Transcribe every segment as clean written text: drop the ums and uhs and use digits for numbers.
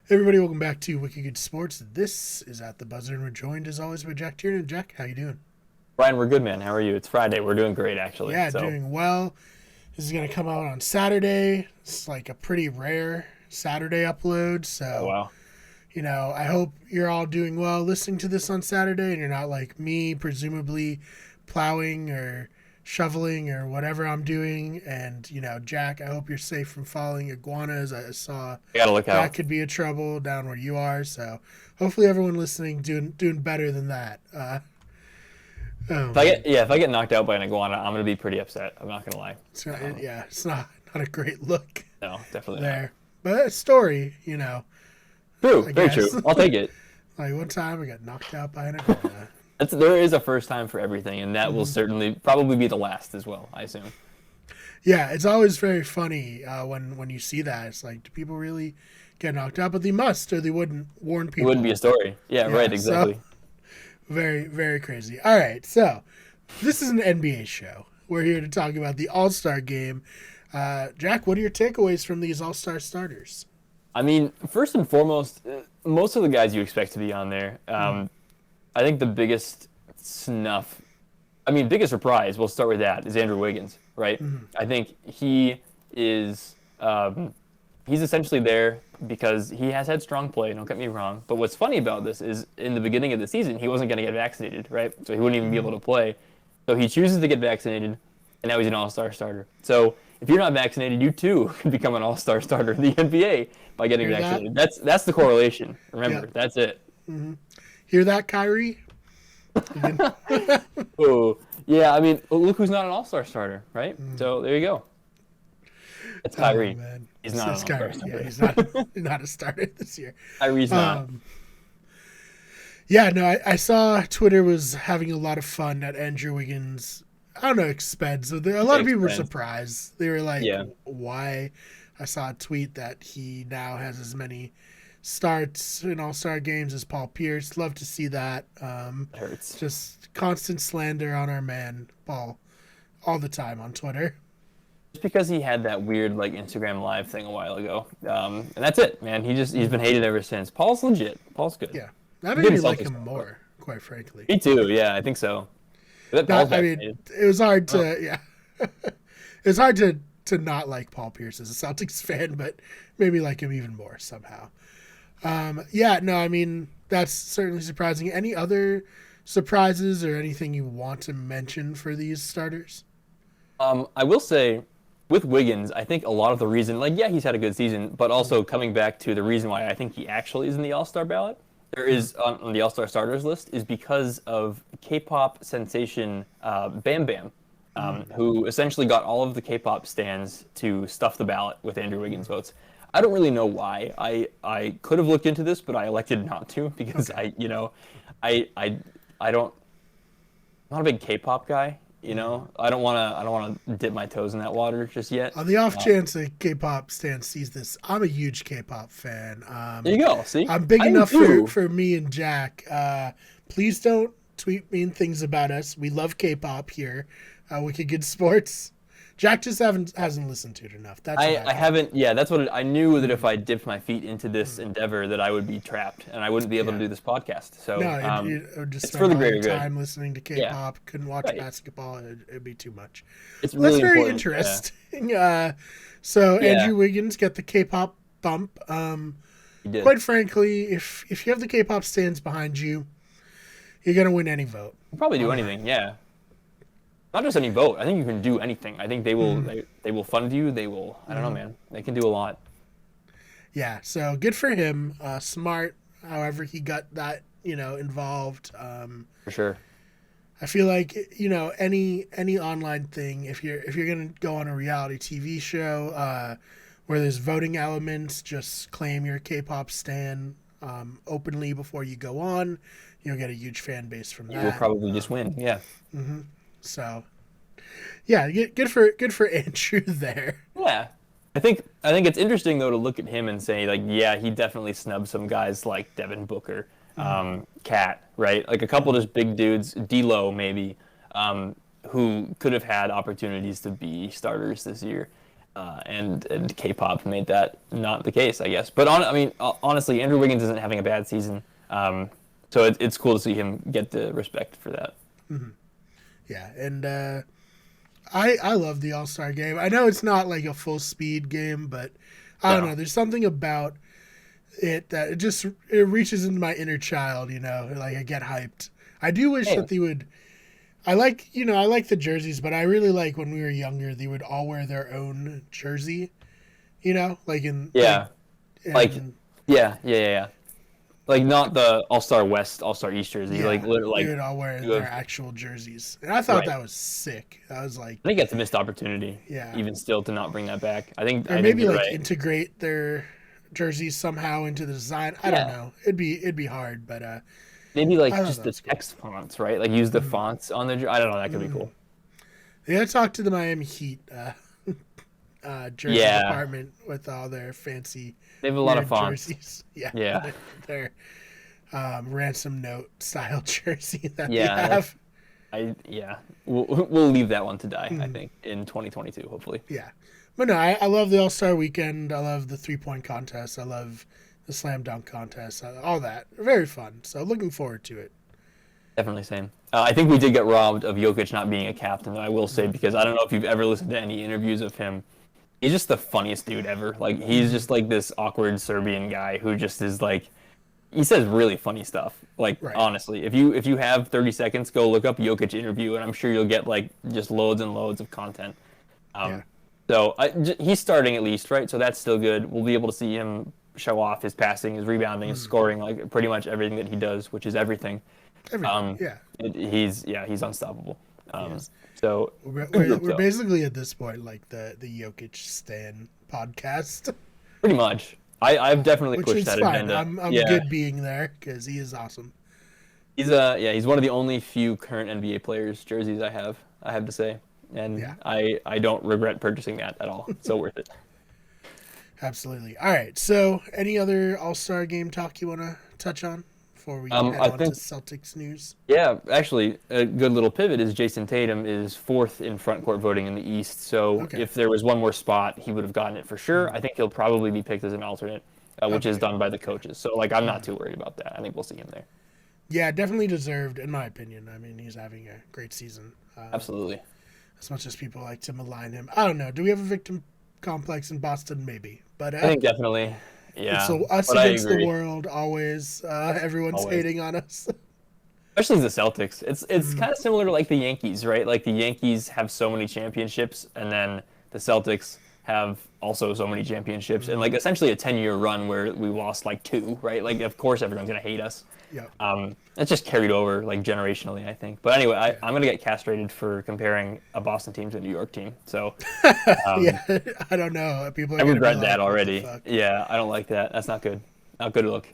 Hey everybody, welcome back to Wicked Good Sports. This is At the Buzzer, and we're joined as always by Jack Tiernan. Jack, how you doing? Brian, we're good, man. How are you? It's Friday. We're doing great, actually. Yeah, So, doing well. This is going to come out on Saturday. It's like a pretty rare Saturday upload, oh so, wow. I hope you're all doing well listening to this on Saturday and you're not like me, presumably plowing or shoveling or whatever I'm doing. And, Jack, I hope you're safe from falling iguanas. I saw I gotta look that out. could be a trouble down where you are. So hopefully everyone listening doing better than that. Oh man, If I get knocked out by an iguana, I'm gonna be pretty upset. I'm not gonna lie. yeah, it's not a great look No, definitely not. there, but a story, True, I very guess. true. I'll take it. Like one time I got knocked out by an iguana. There is a first time for everything, and that will Mhm. certainly probably be the last as well, I assume. Yeah, it's always very funny when you see that. It's like, do people really get knocked out? But they must, or they wouldn't warn It wouldn't be people. a story. Yeah, Yeah, right, so exactly. very very crazy. All right, so this is an NBA show. We're here to talk about the All Star game. Jack, what are your takeaways from these All Star starters? I mean, first and foremost, most of the guys you expect to be on there. I think the biggest snuff, biggest surprise, we'll start with that, is Andrew Wiggins, right? I think is, he's essentially there because he has had strong play, don't get me wrong. But what's funny about this is in the beginning of the season, he wasn't going to get vaccinated, right? So he wouldn't even be able to play. So he chooses to get vaccinated, and now he's an all-star starter. So if you're not vaccinated, you too can become an all-star starter in the NBA by getting Hear that? vaccinated. That's the correlation. Remember, Yep. that's it. Hear that, Kyrie? You can- Oh, yeah. I mean, look who's not an all-star starter, right? So there you go. It's Oh Kyrie. man, He's not an it's all-star Kyrie. Yeah, starter. he's not a starter this year. Kyrie's not. Um, yeah, no, I saw Twitter was having a lot of fun at Andrew Wiggins. I don't know, expense. So a lot of people were Expense. surprised. They were like, Yeah, "Why?" I saw a tweet that he now has as many starts in All Star games as Paul Pierce. Love to see that. it hurts. Just constant slander on our man Paul all the time on Twitter. Just because he had that weird like Instagram live thing a while ago, and that's it, man. He's been hated ever since. Paul's legit. Paul's good. Yeah, that made Good me in like Celtics, him but more, quite frankly. me too. Yeah, I think so. That Not, Paul's I mean, vaccinated. it was hard Oh, to yeah, it was hard to not like Paul Pierce as a Celtics fan, but maybe like him even more somehow. Yeah, no, I mean that's certainly surprising. Any other surprises or anything you want to mention for these starters? I will say, with Wiggins, I think a lot of the reason, like, yeah, he's had a good season, but also coming back to the reason why I think he actually is in the All-Star ballot, there is on the All-Star starters list, is because of K-pop sensation Bam Bam, who essentially got all of the K-pop stands to stuff the ballot with Andrew Wiggins votes. I don't really know why. I could have looked into this, but I elected not to because Okay. I don't. I'm not a big K-pop guy. I don't wanna dip my toes in that water just yet. On the off chance a K-pop stan sees this, I'm a huge K-pop fan. There you go. See, I'm big I am enough for, too. for me and Jack. Please don't tweet mean things about us. We love K-pop here. Wicked Good Sports. Jack just hasn't listened to it enough. That's what I I think. haven't. Yeah, that's what I knew that if I dipped my feet into this endeavor, that I would be trapped and I wouldn't be able to Yeah. do this podcast. So No, I would just it's for spend the all your greater good. time listening to Yeah, K-pop. Couldn't watch right. basketball. It'd be too much. It's Well, that's really very important. Yeah, interesting. So yeah, Andrew Wiggins got the K-pop bump. he did. Quite frankly, if you have the K-pop stands behind you, you're gonna win any vote. He'll probably do On anything. Yeah, not just any vote. I think you can do anything. I think they will. They will fund you. They will. I don't know, man. They can do a lot Yeah, so good for him. Smart. However, he got that involved. for sure. I feel like any online thing. If you're gonna go on a reality TV show where there's voting elements, just claim your K-pop stan openly before you go on. You'll get a huge fan base from You will that. probably just win. Yeah. So yeah, good for Andrew there. Yeah. I think it's interesting though to look at him and say like, yeah, he definitely snubbed some guys like Devin Booker, Cat, right? Like a couple just big dudes, D'Lo maybe, who could have had opportunities to be starters this year. and K-pop made that not the case, I guess. But honestly, Andrew Wiggins isn't having a bad season, so it's cool to see him get the respect for that. Yeah, and I love the All-Star game. I know it's not like a full speed game, but I don't know. There's something about it that it reaches into my inner child. Like I get hyped. I do wish that they would. I like the jerseys, but I really like when we were younger, they would all wear their own jersey. Like in Yeah, like yeah. Like not the All-Star West, All-Star East jersey. Yeah, Like literally, they would all wear their actual jerseys, and I thought that was sick. I was like, I think that's a missed opportunity. Yeah. Even still to not bring that back. I think maybe you're like right. integrate their jerseys somehow into the design. I don't know. It'd be hard, but maybe like just the text fonts, right? Like use the fonts on the. I don't know. That could be cool. They gotta talk to the Miami Heat jersey department with all their fancy. They have a lot of fonts. Jerseys. Yeah. Their ransom note style jersey that they have. We'll leave that one to die. I think in 2022, hopefully. Yeah, but no, I love the All-Star Weekend. I love the 3-point contest. I love the slam dunk contest. All that very fun. So looking forward to it. Definitely same. I think we did get robbed of Jokic not being a captain, though, I will say, because I don't know if you've ever listened to any interviews of him. He's just the funniest dude ever. Like, he's just like this awkward Serbian guy who just is like, he says really funny stuff. Like, honestly, if you have 30 seconds, go look up Jokic interview, and I'm sure you'll get like just loads and loads of content. So he's starting at least, right? So that's still good. We'll be able to see him show off his passing, his rebounding, his scoring, like pretty much everything that he does, which is everything. He's unstoppable. So we're basically at this point like the Jokic Stan podcast. Pretty much. I've definitely Which pushed is that fine. agenda. I'm good being there because he is awesome. He's one of the only few current NBA players jerseys I have to say, and I don't regret purchasing that at all. So worth it. Absolutely. All right. So any other All-Star game talk you want to touch on before we head on to Celtics news? Yeah, actually, a good little pivot is Jason Tatum is 4th in front court voting in the East. So if there was one more spot, he would have gotten it for sure. I think he'll probably be picked as an alternate, which is done by the coaches. So like, I'm not too worried about that. I think we'll see him there. Yeah, definitely deserved, in my opinion. I mean, he's having a great season. Absolutely. As much as people like to malign him. I don't know. Do we have a victim complex in Boston? Maybe. But I think definitely. Yeah. So us against the world, always. Everyone's hating on us. Especially the Celtics. It's kind of similar to like the Yankees, right? Like the Yankees have so many championships, and then the Celtics have also so many championships, and like essentially a 10-year run where we lost like 2, right? Like of course everyone's gonna hate us. Yeah. It's just carried over like generationally, I think. But anyway, I'm gonna get castrated for comparing a Boston team to a New York team. So I don't know. People are I regret that already. Yeah, I don't like that. That's not good. Not good look.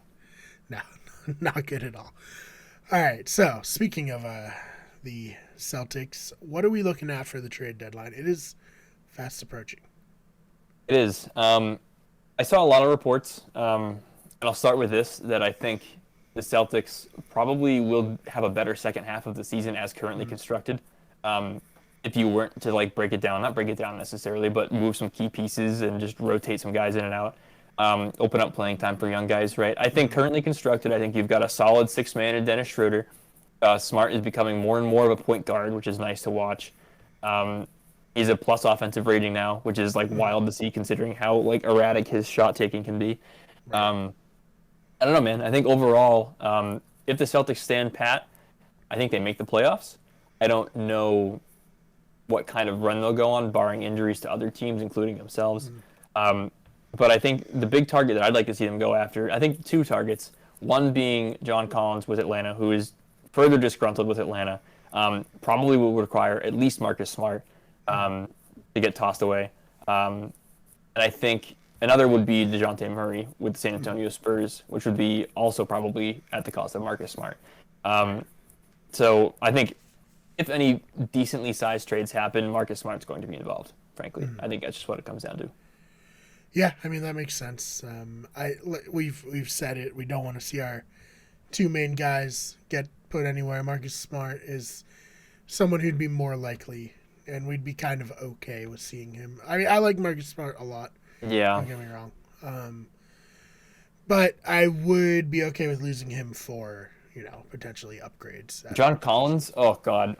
No, not good at all. All right. So speaking of the Celtics, what are we looking at for the trade deadline? It is fast approaching. It is. I saw a lot of reports, and I'll start with this, that I think the Celtics probably will have a better second half of the season as currently constructed. If you weren't to like not break it down necessarily, but move some key pieces and just rotate some guys in and out, open up playing time for young guys, right? I think currently constructed, I think you've got a solid 6-man in Dennis Schroeder. Smart is becoming more and more of a point guard, which is nice to watch. He's a plus offensive rating now, which is like wild to see considering how like erratic his shot taking can be. I don't know, man. I think overall, if the Celtics stand pat, I think they make the playoffs. I don't know what kind of run they'll go on, barring injuries to other teams, including themselves. But I think the big target that I'd like to see them go after, I think 2 targets. One being John Collins with Atlanta, who is further disgruntled with Atlanta. Probably will require at least Marcus Smart to get tossed away. And I think another would be DeJounte Murray with the San Antonio Spurs, which would be also probably at the cost of Marcus Smart. So I think if any decently sized trades happen, Marcus Smart's going to be involved, frankly. I think that's just what it comes down to. Yeah, I mean, that makes sense. We've said it. We don't want to see our 2 main guys get put anywhere. Marcus Smart is someone who'd be more likely and we'd be kind of okay with seeing him. I mean, I like Marcus Smart a lot. Yeah. Don't get me wrong. But I would be okay with losing him for, potentially upgrades. John Collins, oh God,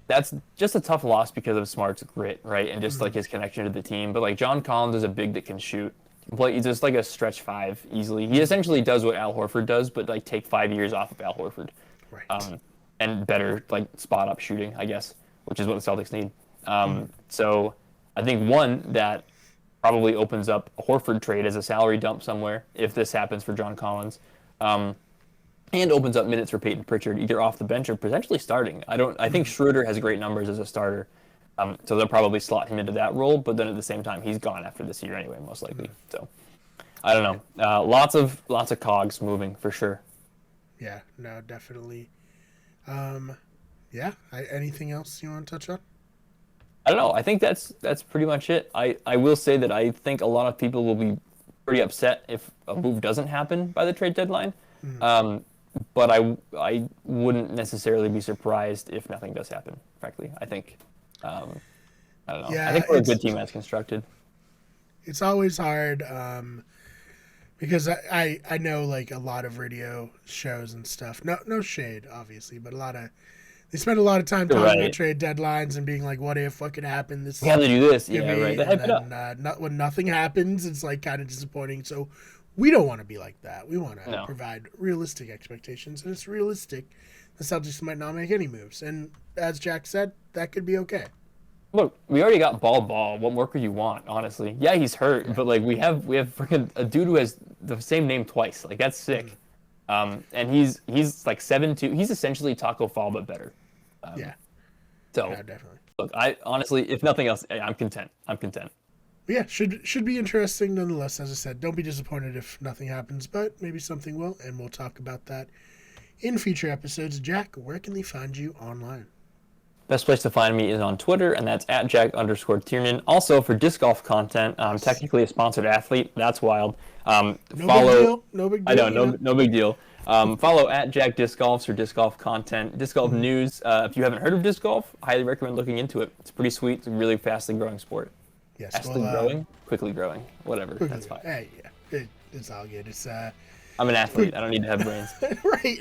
that's just a tough loss because of Smart's grit, right? And just like his connection to the team. But like John Collins is a big that can shoot. He's just like a stretch five easily. He essentially does what Al Horford does, but like take 5 years off of Al Horford. Right. And better like spot up shooting, I guess, which is what the Celtics need. So I think one that probably opens up a Horford trade as a salary dump somewhere if this happens for John Collins. And opens up minutes for Peyton Pritchard, either off the bench or potentially starting. I think Schroeder has great numbers as a starter, so they'll probably slot him into that role. But then at the same time, he's gone after this year anyway, most likely. So I don't know. Lots of cogs moving for sure. Yeah, no, definitely. Anything else you want to touch on? I don't know. I think that's pretty much it. I will say that I think a lot of people will be pretty upset if a move doesn't happen by the trade deadline. But I wouldn't necessarily be surprised if nothing does happen, frankly. I think, I don't know. Yeah, I think we're a good team as constructed. It's always hard because I know like a lot of radio shows and stuff. No shade, obviously, but they spend a lot of time talking about trade deadlines and being like, what if, what could happen? This we have to do this. Yeah, right. They hype it up. When nothing happens, it's like kind of disappointing. So we don't want to be like that. We want to provide realistic expectations, and it's realistic. The Celtics might not make any moves, and as Jack said, that could be okay. Look, we already got Ball. What more could you want, honestly? Yeah, he's hurt, but like we have freaking a dude who has the same name twice. Like that's sick. And he's like 7'2". He's essentially Taco Fall but better. So yeah, definitely. Look, I honestly, if nothing else, I'm content. Yeah, should be interesting nonetheless. As I said, don't be disappointed if nothing happens, but maybe something will, and we'll talk about that in future episodes. Jack, where can they find you online? Best place to find me is on Twitter, and that's at Jack_Tiernan. Also, for disc golf content, I'm technically a sponsored athlete. That's wild. No big deal. I know, no big deal. Follow at Jack Disc Golfs for disc golf content, disc golf news. If you haven't heard of disc golf, highly recommend looking into it. It's pretty sweet. It's a really fastly growing sport. Yes, quickly growing, whatever. That's fine. Hey, yeah, it's all good. It's I'm an athlete. I don't need to have brains. Right.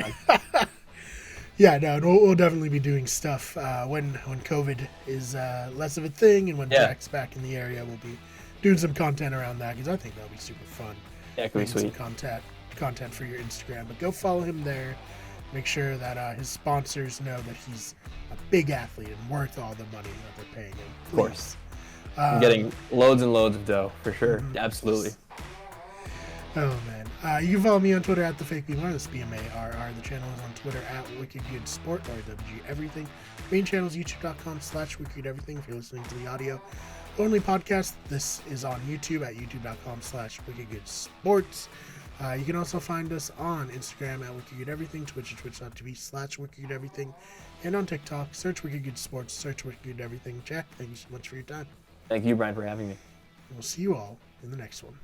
Yeah, no, we'll definitely be doing stuff when COVID is less of a thing, and when Jack's back in the area, we'll be doing some content around that because I think that'll be super fun. Yeah, it could be sweet. Some content for your Instagram, but go follow him there. Make sure that his sponsors know that he's a big athlete and worth all the money that they're paying him. Please. Of course. I'm getting loads and loads of dough, for sure. Absolutely. Oh, man. You can follow me on Twitter at TheFakeBMR. That's BMARR. The channel is on Twitter at WickedGoodSport or WG Main channel is youtube.com/WickedEverything if you're listening to the audio only podcast. This is on YouTube at youtube.com/WickedGoodSports. You can also find us on Instagram at WickedGoodEverything, Twitch at twitch.tv/WickedGoodEverything, and on TikTok, search WickedGoodSports, search WickedGoodEverything. Jack, thank you so much for your time. Thank you, Brian, for having me. We'll see you all in the next one.